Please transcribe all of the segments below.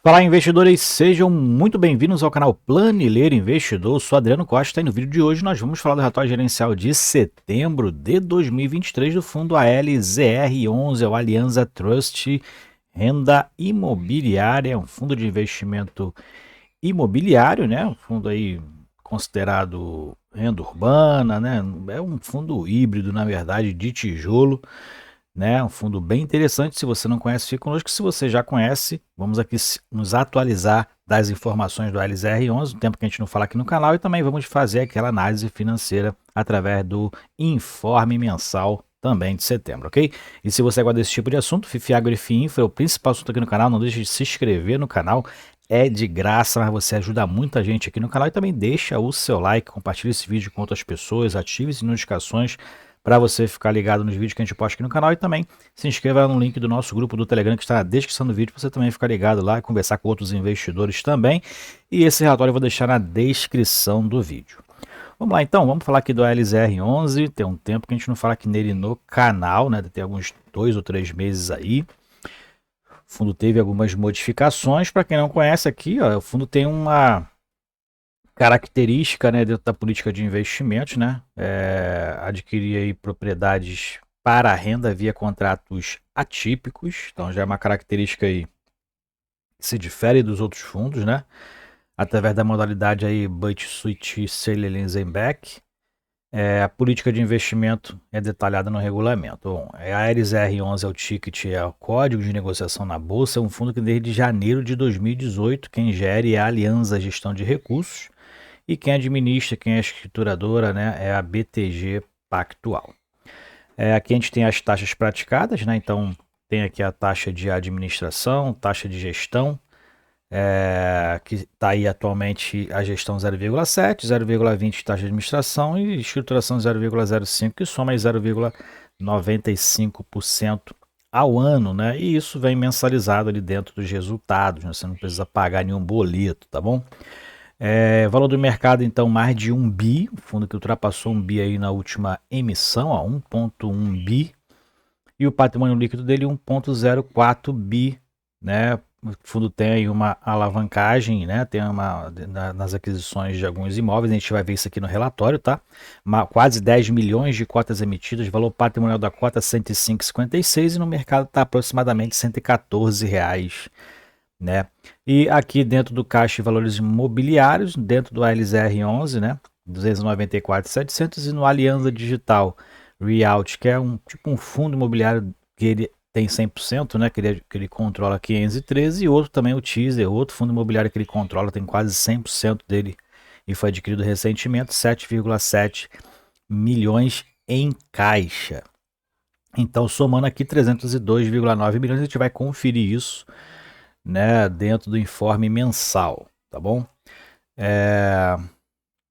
Fala, investidores, sejam muito bem-vindos ao canal Planileiro Investidor. Eu sou Adriano Costa e no vídeo de hoje nós vamos falar do relatório gerencial de setembro de 2023 do fundo ALZR11, o Alianza Trust Renda Imobiliária, é um fundo de investimento imobiliário, né? Um fundo aí considerado renda urbana, né? É um fundo híbrido, na verdade, de tijolo, né? Um fundo bem interessante. Se você não conhece, fique conosco. Se você já conhece, vamos aqui nos atualizar das informações do LZR11, o tempo que a gente não fala aqui no canal, e também vamos fazer aquela análise financeira através do informe mensal também de setembro, ok? E se você gosta desse tipo de assunto, FIFIAGRO e FIINFRA é o principal assunto aqui no canal. Não deixe de se inscrever no canal, é de graça, mas você ajuda muita gente aqui no canal. E também deixa o seu like, compartilhe esse vídeo com outras pessoas, ative as notificações para você ficar ligado nos vídeos que a gente posta aqui no canal, e também se inscreva no link do nosso grupo do Telegram que está na descrição do vídeo, para você também ficar ligado lá e conversar com outros investidores também. E esse relatório eu vou deixar na descrição do vídeo. Vamos lá então, vamos falar aqui do LZR11. Tem um tempo que a gente não fala aqui nele no canal, né? Tem alguns 2 ou 3 meses aí. O fundo teve algumas modificações. Para quem não conhece aqui, ó, o fundo tem uma característica, né, dentro da política de investimentos, né, adquirir aí propriedades para a renda via contratos atípicos. Então já é uma característica aí que se difere dos outros fundos, né, através da modalidade aí Buy-to-Suit Sale Leaseback. A política de investimento é detalhada no regulamento. Bom, a LZR11 é o ticket, é o código de negociação na bolsa. É um fundo que desde janeiro de 2018 quem gere é a Alianza Gestão de Recursos, e quem administra, quem é a escrituradora, né, é a BTG Pactual. Aqui a gente tem as taxas praticadas, né? Então tem aqui a taxa de administração, taxa de gestão, que está aí atualmente a gestão 0,7, 0,20 taxa de administração e escrituração 0,05, que soma 0,95% ao ano, né? E isso vem mensalizado ali dentro dos resultados, né? Você não precisa pagar nenhum boleto, tá bom? Valor do mercado, então, mais de 1 bi, o fundo que ultrapassou 1 bi aí na última emissão, ó, 1,1 bi, e o patrimônio líquido dele 1,04 bi, né? O fundo tem aí uma alavancagem, né? Tem nas aquisições de alguns imóveis, a gente vai ver isso aqui no relatório, tá? Quase 10 milhões de cotas emitidas, valor patrimonial da cota 105,56, e no mercado está aproximadamente R$ 114 reais, né? E aqui dentro do caixa de valores imobiliários, dentro do LZR11, né, 294.700, e no Alianza Digital Realty, que é um fundo imobiliário que ele tem 100%, né, que ele controla 513, e outro também o Teaser, outro fundo imobiliário que ele controla, tem quase 100% dele e foi adquirido recentemente, 7,7 milhões em caixa. Então, somando aqui 302,9 milhões, a gente vai conferir isso, né, dentro do informe mensal, tá bom?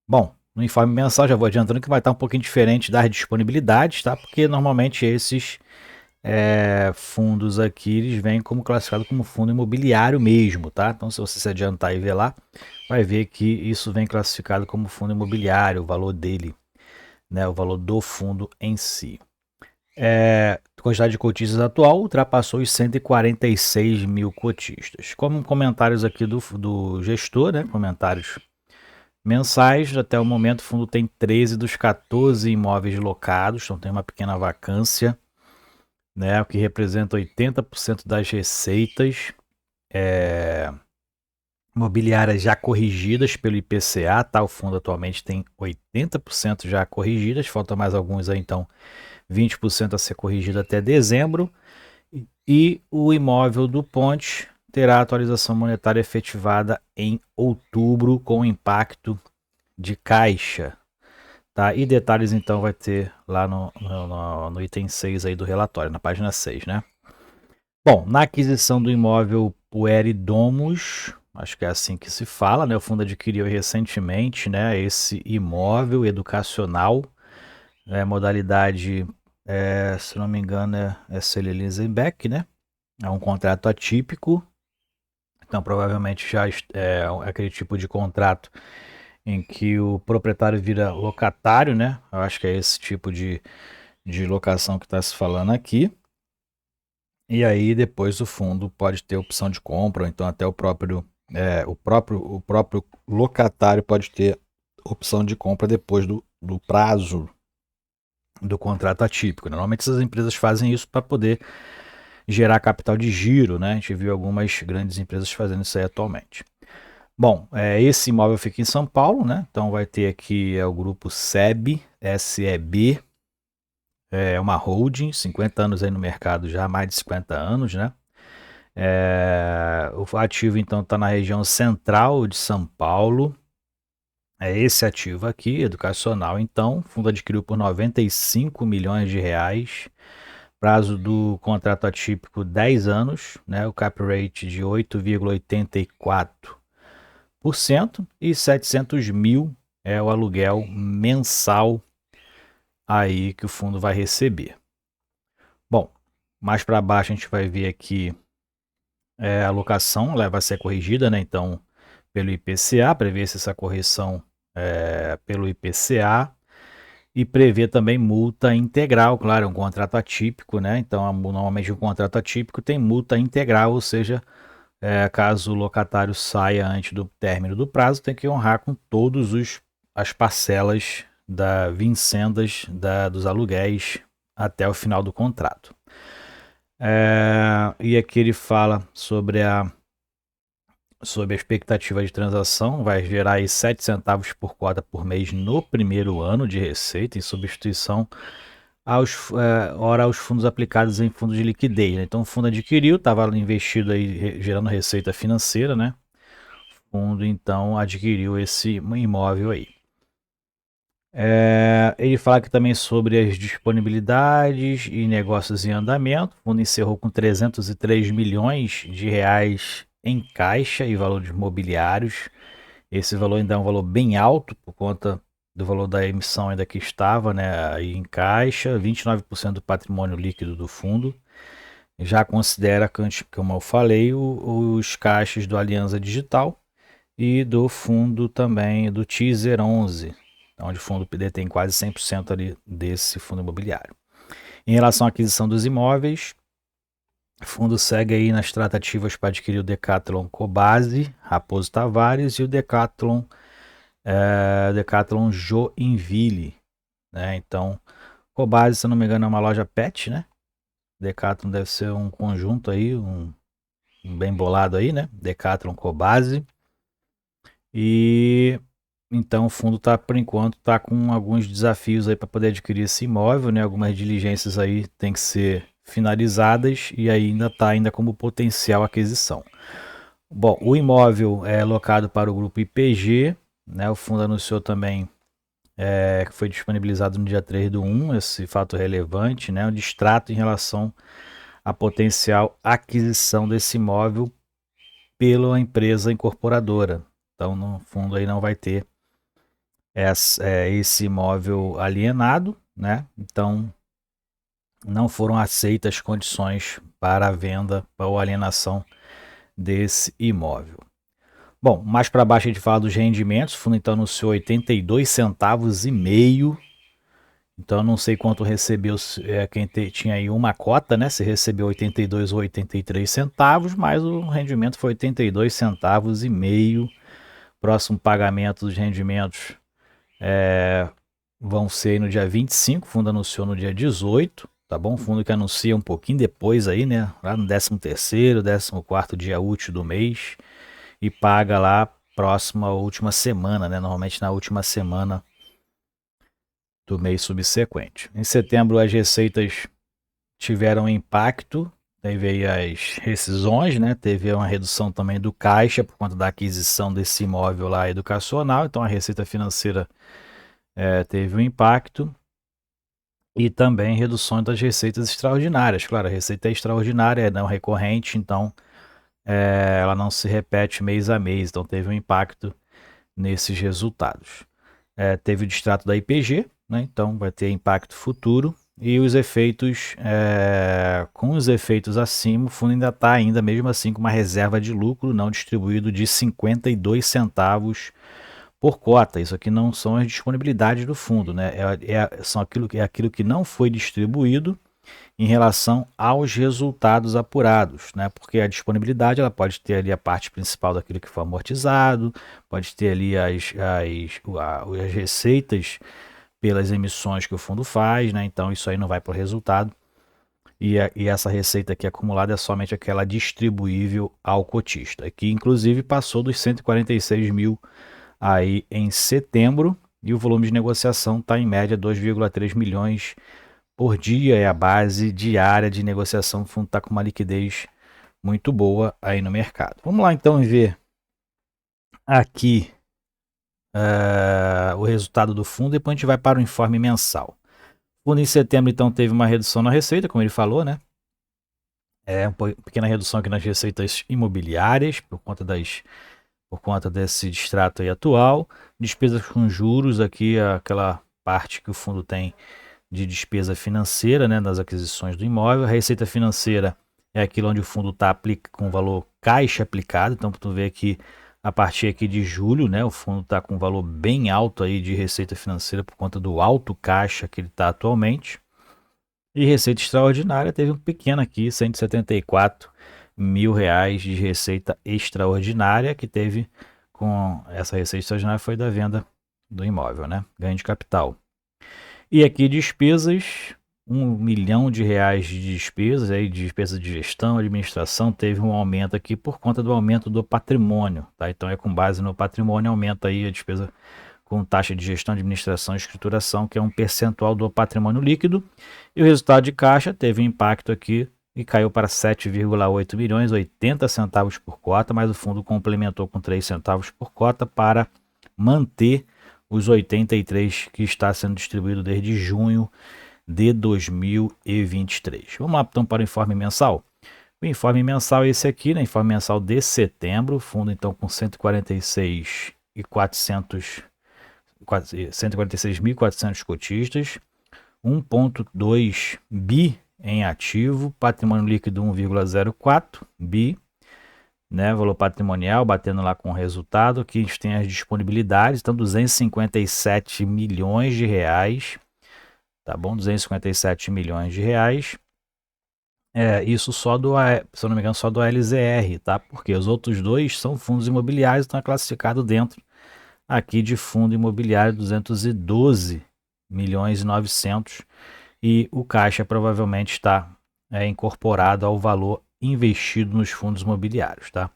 Bom, no informe mensal já vou adiantando que vai estar um pouquinho diferente das disponibilidades, tá? Porque normalmente esses fundos aqui, eles vêm como classificado como fundo imobiliário mesmo, tá? Então se você se adiantar e ver lá, vai ver que isso vem classificado como fundo imobiliário, o valor dele, né? O valor do fundo em si. Quantidade de cotistas atual ultrapassou os 146 mil cotistas. Como comentários aqui do gestor, né? Comentários mensais, até o momento o fundo tem 13 dos 14 imóveis locados, então tem uma pequena vacância, né? O que representa 80% das receitas imobiliárias já corrigidas pelo IPCA, tá? O fundo atualmente tem 80% já corrigidas, falta mais alguns aí, então 20% a ser corrigido até dezembro. E o imóvel do Ponte terá atualização monetária efetivada em outubro, com impacto de caixa. Tá? E detalhes então vai ter lá no item 6 aí do relatório, na página 6, né? Bom, na aquisição do imóvel Pueri Domus, acho que é assim que se fala, né? O fundo adquiriu recentemente, né, esse imóvel educacional, modalidade, se não me engano, é Sale Leaseback, né? É um contrato atípico, então provavelmente já é aquele tipo de contrato em que o proprietário vira locatário, né? Eu acho que é esse tipo de locação que está se falando aqui. E aí depois o fundo pode ter opção de compra, ou então até o próprio locatário pode ter opção de compra depois do prazo do contrato atípico. Normalmente essas empresas fazem isso para poder gerar capital de giro, né? A gente viu algumas grandes empresas fazendo isso aí atualmente. Bom, esse imóvel fica em São Paulo, né? Então vai ter aqui o grupo SEB, SEB, é uma holding, 50 anos aí no mercado já, mais de 50 anos, né? O ativo então está na região central de São Paulo. É esse ativo aqui, educacional, então, o fundo adquiriu por 95 milhões de reais. Prazo do contrato atípico 10 anos, né? O cap rate de 8,84% e 700 mil é o aluguel mensal aí que o fundo vai receber. Bom, mais para baixo a gente vai ver aqui a alocação, ela vai ser corrigida, né? Então, pelo IPCA, prevê-se essa correção pelo IPCA e prevê também multa integral, claro, é um contrato atípico, né? Então, normalmente um contrato atípico tem multa integral, ou seja, caso o locatário saia antes do término do prazo, tem que honrar com todas as parcelas vincendas dos aluguéis até o final do contrato. E aqui ele fala sobre a expectativa de transação, vai gerar aí 7 centavos por cota por mês no primeiro ano de receita, em substituição aos fundos aplicados em fundos de liquidez, né? Então o fundo adquiriu, estava investido aí gerando receita financeira, né? O fundo então adquiriu esse imóvel aí. Ele fala aqui também sobre as disponibilidades e negócios em andamento. O fundo encerrou com 303 milhões de reais em caixa e valores imobiliários. Esse valor ainda é um valor bem alto por conta do valor da emissão ainda que estava, né, aí em caixa, 29% do patrimônio líquido do fundo. Já considera, como eu falei, os caixas do Aliança Digital e do fundo também do Teaser 11, onde o fundo detém quase 100% ali desse fundo imobiliário. Em relação à aquisição dos imóveis, o fundo segue aí nas tratativas para adquirir o Decathlon Cobasi, Raposo Tavares e o Decathlon Joinville, né? Então, Cobasi, se eu não me engano, é uma loja pet, né? Decathlon deve ser um conjunto aí, um bem bolado aí, né? Decathlon Cobasi. E então o fundo tá, por enquanto, tá com alguns desafios aí para poder adquirir esse imóvel, né? Algumas diligências aí tem que ser finalizadas e ainda está ainda como potencial aquisição. Bom, o imóvel é locado para o grupo IPG, né? O fundo anunciou também que foi disponibilizado no dia 3/1, esse fato relevante, né? Um distrato em relação à potencial aquisição desse imóvel pela empresa incorporadora. Então, no fundo, aí não vai ter esse imóvel alienado, né? Então, não foram aceitas condições para a venda ou alienação desse imóvel. Bom, mais para baixo a gente fala dos rendimentos. O fundo então anunciou 82 centavos e meio. Então eu não sei quanto recebeu quem tinha aí uma cota, né? Se recebeu 82 ou 83 centavos, mas o rendimento foi 82 centavos e meio. Próximo pagamento dos rendimentos vão ser no dia 25, o fundo anunciou no dia 18, tá bom? O fundo que anuncia um pouquinho depois aí, né? Lá no 13º, 14º dia útil do mês e paga lá próximo à última semana, né? Normalmente na última semana do mês subsequente. Em setembro as receitas tiveram impacto, teve aí as rescisões, né? Teve uma redução também do caixa por conta da aquisição desse imóvel lá educacional, então a receita financeira teve um impacto e também reduções das receitas extraordinárias. Claro, a receita é extraordinária, é não recorrente, então ela não se repete mês a mês, então teve um impacto nesses resultados. Teve o distrato da IPG, né? Então vai ter impacto futuro e os efeitos, com os efeitos acima, o fundo ainda está ainda mesmo assim com uma reserva de lucro não distribuído de 52 centavos por cota. Isso aqui não são as disponibilidades do fundo, né? São aquilo que não foi distribuído em relação aos resultados apurados, né? Porque a disponibilidade ela pode ter ali a parte principal daquilo que foi amortizado, pode ter ali as receitas pelas emissões que o fundo faz, né? Então isso aí não vai para o resultado. E essa receita aqui acumulada é somente aquela distribuível ao cotista, que inclusive passou dos 146 mil aí em setembro, e o volume de negociação está em média 2,3 milhões por dia, é a base diária de negociação. O fundo está com uma liquidez muito boa aí no mercado. Vamos lá então ver aqui o resultado do fundo, depois a gente vai para o informe mensal. O fundo em setembro então teve uma redução na receita, como ele falou, né? Uma pequena redução aqui nas receitas imobiliárias por conta desse extrato aí atual. Despesas com juros aqui, aquela parte que o fundo tem de despesa financeira, né, das aquisições do imóvel. A receita financeira é aquilo onde o fundo está com valor caixa aplicado. Então, tu vê aqui a partir aqui de julho, né, o fundo está com um valor bem alto aí de receita financeira por conta do alto caixa que ele está atualmente. E receita extraordinária teve um pequeno aqui, 174 mil reais de receita extraordinária que teve com essa receita extraordinária foi da venda do imóvel, né? Ganho de capital. E aqui despesas, 1 milhão de reais de despesas, aí despesa de gestão, administração, teve um aumento aqui por conta do aumento do patrimônio, tá? Então é com base no patrimônio, aumenta aí a despesa com taxa de gestão, administração e escrituração, que é um percentual do patrimônio líquido. E o resultado de caixa teve um impacto aqui e caiu para 7,8 milhões, 80 centavos por cota, mas o fundo complementou com 3 centavos por cota para manter os 83 que está sendo distribuído desde junho de 2023. Vamos lá então para o informe mensal. O informe mensal é esse aqui, né? Informe mensal de setembro, fundo então com 146.400 cotistas, 1,2 bi em ativo, patrimônio líquido 1,04 bi, né, valor patrimonial, batendo lá com o resultado. Aqui a gente tem as disponibilidades, então 257 milhões de reais, tá bom? 257 milhões de reais. Isso só se eu não me engano, só do LZR, tá? Porque os outros dois são fundos imobiliários, estão classificados dentro aqui de fundo imobiliário, 212 milhões e 900, e o caixa provavelmente está incorporado ao valor investido nos fundos imobiliários, tá?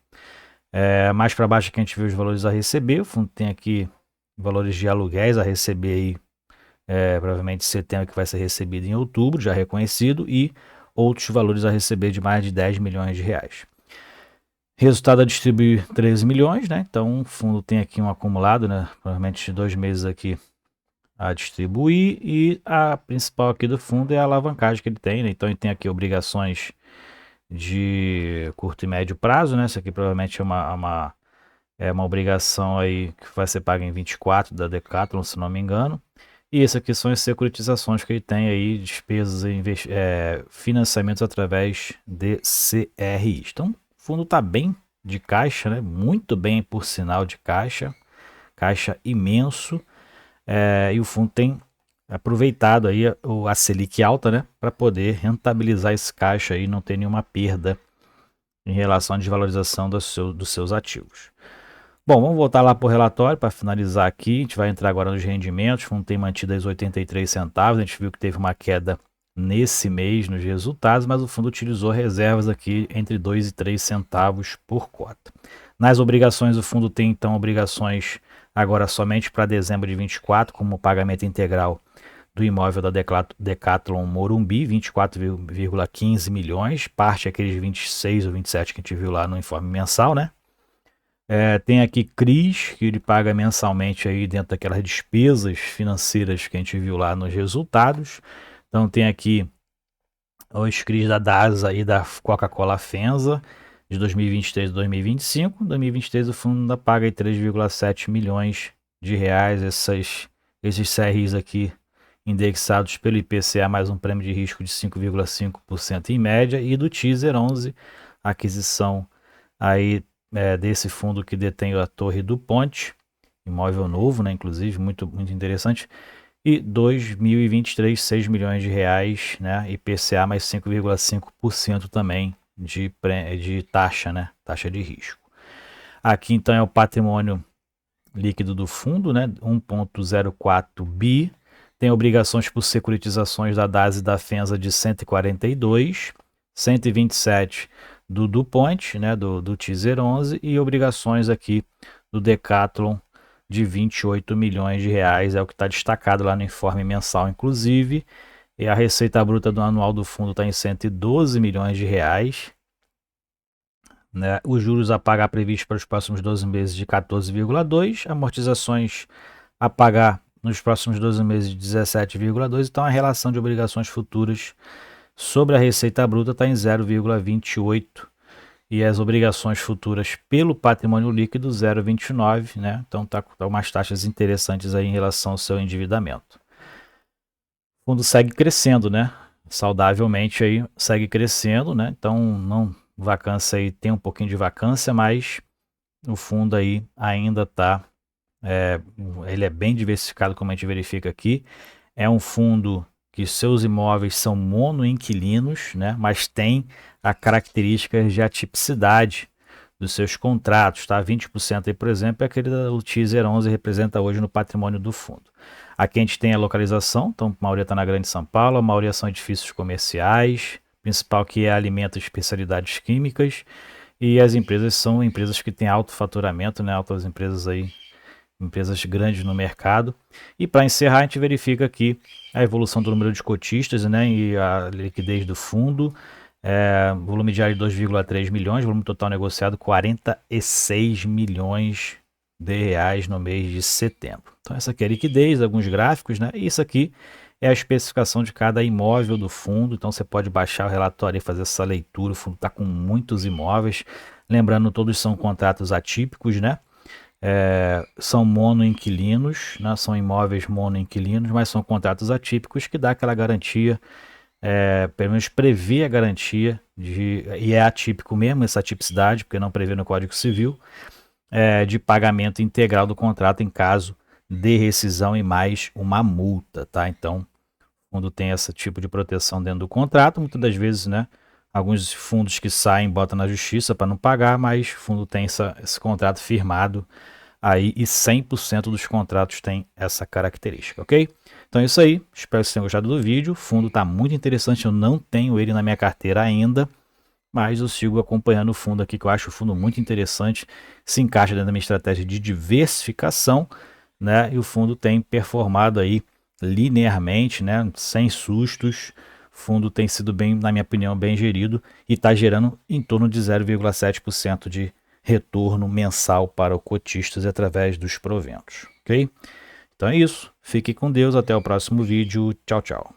Mais para baixo aqui a gente vê os valores a receber. O fundo tem aqui valores de aluguéis a receber aí, provavelmente setembro, que vai ser recebido em outubro, já reconhecido, e outros valores a receber de mais de 10 milhões de reais. Resultado a distribuir 13 milhões, né? Então o fundo tem aqui um acumulado, né? Provavelmente de 2 meses aqui a distribuir, e a principal aqui do fundo é a alavancagem que ele tem, né? Então ele tem aqui obrigações de curto e médio prazo, né? Isso aqui provavelmente é uma obrigação aí que vai ser paga em 24 da Decathlon, se não me engano. E isso aqui são as securitizações que ele tem aí, despesas e financiamentos através de CRIs. Então o fundo está bem de caixa, né? Muito bem por sinal de caixa imenso, e o fundo tem aproveitado aí a Selic alta, né, para poder rentabilizar esse caixa e não ter nenhuma perda em relação à desvalorização dos seus ativos. Bom, vamos voltar lá para o relatório para finalizar aqui. A gente vai entrar agora nos rendimentos. O fundo tem mantido os 83 centavos. A gente viu que teve uma queda nesse mês nos resultados, mas o fundo utilizou reservas aqui entre 2 e 3 centavos por cota. Nas obrigações, o fundo tem então obrigações agora somente para dezembro de 24, como pagamento integral do imóvel da Decathlon Morumbi, 24,15 milhões, parte aqueles 26 ou 27 que a gente viu lá no informe mensal, né? Tem aqui CRIs, que ele paga mensalmente aí dentro daquelas despesas financeiras que a gente viu lá nos resultados. Então tem aqui os CRIs da DASA e da Coca-Cola FEMSA de 2023 e 2025. Em 2023 o fundo ainda paga 3,7 milhões de reais, esses CRIs aqui indexados pelo IPCA mais um prêmio de risco de 5,5% em média, e do Teaser 11, aquisição aí desse fundo que detém a Torre do Ponte, imóvel novo, né, inclusive, muito, muito interessante. E 2023, 6 milhões de reais, né? IPCA mais 5,5% também de taxa, né? Taxa de risco. Aqui então é o patrimônio líquido do fundo, né? 1,04 bi. Tem obrigações por securitizações da DAS e da FENSA de 142, 127 do DuPont, né? Do Teaser 11 e obrigações aqui do Decathlon de 28 milhões de reais, é o que está destacado lá no informe mensal, inclusive. E a receita bruta do anual do fundo está em 112 milhões de reais. Né? Os juros a pagar previstos para os próximos 12 meses de 14,2, amortizações a pagar nos próximos 12 meses de 17,2, então a relação de obrigações futuras sobre a receita bruta está em 0,28 e as obrigações futuras pelo patrimônio líquido 0,29, né? Então tá umas taxas interessantes aí em relação ao seu endividamento. O fundo segue crescendo, né? Saudavelmente aí segue crescendo, né? Então não vacância aí, tem um pouquinho de vacância, mas o fundo aí ainda está ele é bem diversificado, como a gente verifica aqui. É um fundo que seus imóveis são monoinquilinos, né? Mas tem a característica de atipicidade dos seus contratos, tá? 20% aí, por exemplo, é aquele do Teaser 11 representa hoje no patrimônio do fundo. Aqui a gente tem a localização, então a maioria está na Grande São Paulo, a maioria são edifícios comerciais, principal que é alimentos e especialidades químicas, e as empresas são empresas que têm alto faturamento, né? Altas empresas aí, empresas grandes no mercado. E para encerrar, a gente verifica aqui a evolução do número de cotistas, né? E a liquidez do fundo. Volume diário de 2,3 milhões, volume total negociado 46 milhões de reais no mês de setembro. Então essa aqui é a liquidez, alguns gráficos, né? E isso aqui é a especificação de cada imóvel do fundo, então você pode baixar o relatório e fazer essa leitura. O fundo está com muitos imóveis, lembrando, todos são contratos atípicos, né? São monoinquilinos, né? São imóveis monoinquilinos, mas são contratos atípicos que dá aquela garantia, pelo menos prevê a garantia, e é atípico mesmo essa tipicidade, porque não prevê no Código Civil, de pagamento integral do contrato em caso de rescisão e mais uma multa, tá? Então, o fundo tem esse tipo de proteção dentro do contrato, muitas das vezes, né? Alguns fundos que saem botam na justiça para não pagar, mas o fundo tem esse contrato firmado aí e 100% dos contratos têm essa característica, ok? Então é isso aí, espero que vocês tenham gostado do vídeo. O fundo está muito interessante, eu não tenho ele na minha carteira ainda, mas eu sigo acompanhando o fundo aqui, que eu acho o fundo muito interessante, se encaixa dentro da minha estratégia de diversificação, né? E o fundo tem performado aí linearmente, né? Sem sustos. O fundo tem sido bem, na minha opinião, bem gerido e está gerando em torno de 0,7% de retorno mensal para os cotistas através dos proventos, ok? Então é isso, fique com Deus, até o próximo vídeo, tchau, tchau.